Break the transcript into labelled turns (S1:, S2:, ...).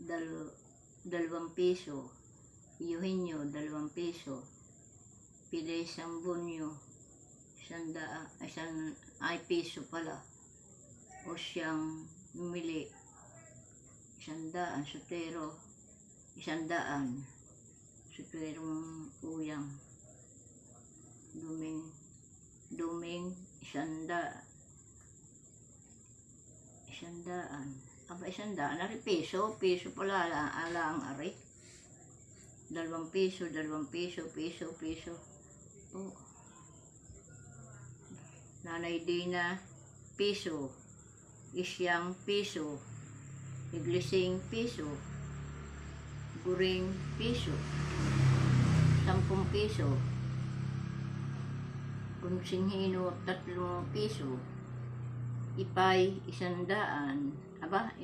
S1: 2 piso. Eugenio, 2 piso. Piday Sambunyo, 100, piso pala. O siyang bumili, 100, sutero, 100. Suterong uyang. Duming, 100. 100. Aba, 100. Ari piso pala ang ari. 2 piso, 2 piso, piso. Oh. Nanay Dina, piso. Isyang, piso. Iglising, piso. Guring, piso. 10 piso. Kunsinghino, 3 piso. Ipay, 100. Aba,